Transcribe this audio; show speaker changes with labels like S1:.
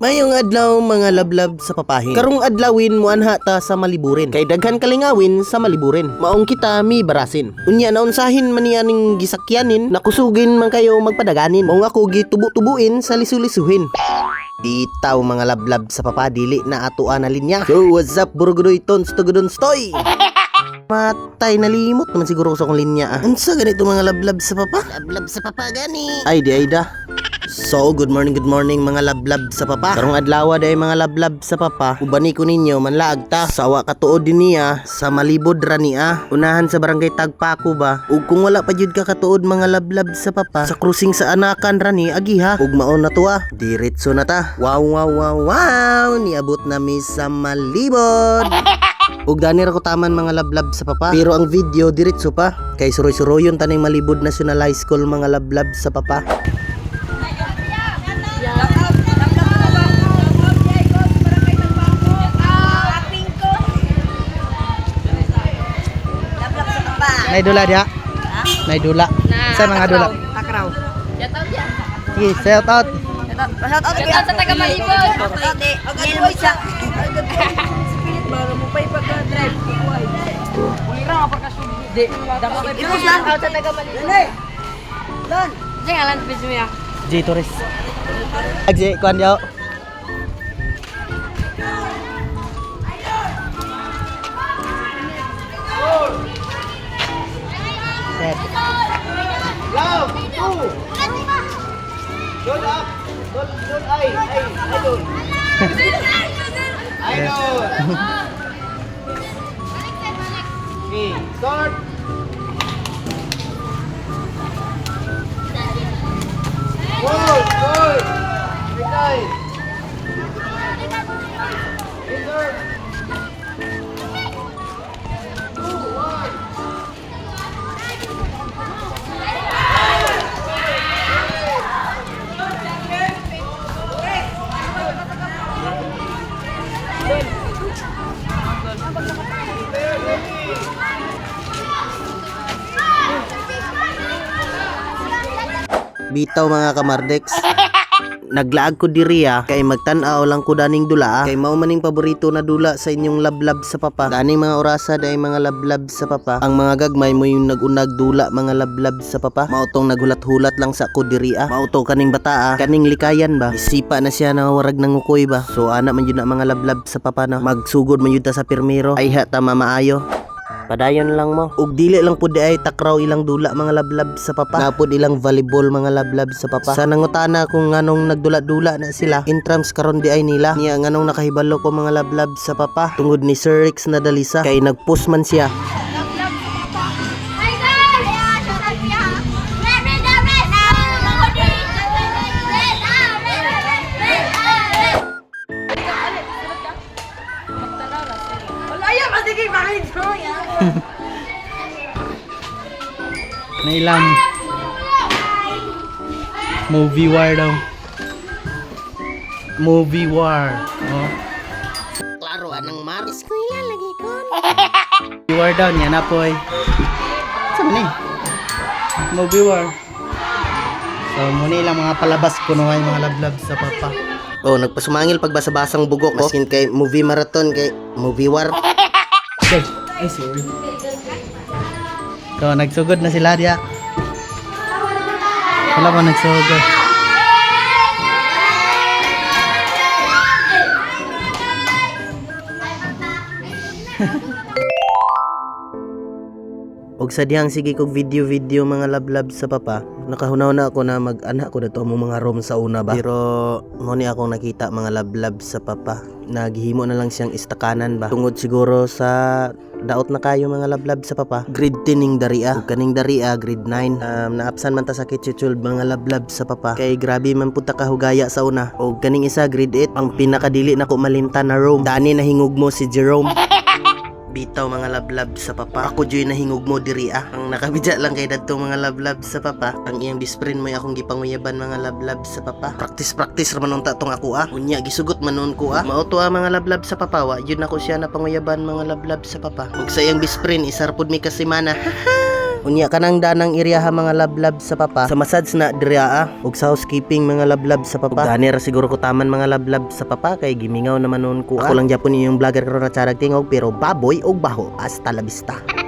S1: Mayong adlaw mga lablab sa papahin. Karong adlawin mo anha ta sa maliburin. Kay daghan kalingawin sa maliburin. Maong kita mi barasin. Unya naunsahin man niyaning gisakyanin, nakusugin man kayo magpadaganin. Maong ako gitubo-tubuin sa lisu-lisuhin. Bitaw mga lablab sa papa, dili na atoan na linya. So what's up Burgudoy Tons Tugudon Stoy? Matay, nalimot naman siguro sa akong linya. Unsa ganito mga lablab sa papa? Lablab sa papa gani. Ay di da. So, good morning mga lablab sa papa. Karong adlaw day mga lablab sa papa. Ubani ko ninyo manlaag ta. Sawa katuod din niya sa malibod ra niya. Unahan sa barangay Tagpaco ba. Ug kung wala pa jud ka katuod mga lablab sa papa, sa cruising sa Anakan ra ni agiha. Ug maon na to diretso na ta. Wow. Niabot na mi sa malibod. Ug dani ra ko taman mga lablab sa papa. Pero ang video diretso pa. Kay suroy-suroyon taning Malibod National High School mga lablab sa papa. Nay dula dia. Nay dula. Sa mga dula.
S2: Takraw. Shout out ya.
S1: Sige, shout out.
S2: Shout out sa taga Malibod. Agad siya. Spirit ba mo pa ipag-drive ko ay. Ulira nga pagka di. Dapat shout out sa taga Malibod. Lan. Jeng alan bisu ya.
S1: J Torres. J kuan yo.
S3: Love, two. Good up. Good eye. Idol. Idol. Okay, start. Good. Okay. Insert. 2, 1.
S1: Bitaw mga kamardex. Naglaag ko diriya kay magtan-aw lang ko daning dula. Kay mao maning paborito na dula sa inyong lablab sa papa. Daning mga orasa day mga lablab sa papa. Ang mga gagmay mo yung nagunag dula mga lablab sa papa. Mautong nagulat-hulat lang sa ko diriya. Mauto kaning bataa, kaning likayan ba. Isipa na siya na warag nangukoy ba. So ana man yun na mga lablab sa papa na magsugod man yun ta sa pirmiro. Ay ha tama maayo. Padayon lang mo. Ug dili lang pud ay takraw ilang dula mga lablab sa papa. Napod ilang volleyball mga lablab sa papa. Sa nangutana kung nganong nagdula-dula na sila. Intrams karon di ay nila. Niya nganong nakahibalo ko mga lablab sa papa. Tungod ni Sir Rex na dalisa kay nagpost man siya. Nailang movie war daw. Movie war. Oh. Klaro anang maris ko ilalagay ko. Movie war daw niya na poy. Saan ni? Movie war. So muna lang mga palabas ko no mga lablab sa papa. Oh, nagpasumangil pagbasa-basang bugok ko. Masin kay movie marathon kay movie war. Ay, sorry. So, nagsugod na sila diya. Wala pa nagsugod. Og sa dihang sige kog video mga lablab sa papa. Nakahunaw na ako na mag-anak ko dato mo mga room sa una ba. Pero mo ni akong nakita mga lablab sa papa. Naghihimo na lang siyang istakanan ba. Tungod siguro sa daot na kayo mga lablab sa papa. Grade 10 ning daria. Ug kaning daria grade 9. Naapsan man ta sa kitchul mga lablab sa papa. Kay grabe man pud ta kahugaya sa una. Og kaning isa grade 8 ang pinakadili nako malimtan na room. Dani nahingog mo si Jerome. Bitaw mga lablab sa papa. Ako joy nahingog mo diri Ang nakabidya lang kay dadto mga lablab sa papa. Ang iyang best friend mo akong gipanguyaban mga lablab sa papa. Practice ra manon ta tong ako Unya gisugot manon ko Mao to mga lablab sa papa. Wa yun ako siya na panguyaban mga lablab sa papa. Ug sa iyang best friend isar pud mi kasimana. Unya kanang danang iriyaha mga lablab sa papa. Sa massage na diriya ug sa housekeeping mga lablab sa papa. Gani ra siguro ko taman mga lablab sa papa kay gimingaw naman noon ko. Ako lang Japon yung vlogger karon na Charag Tingog pero baboy og baho. Hasta la vista.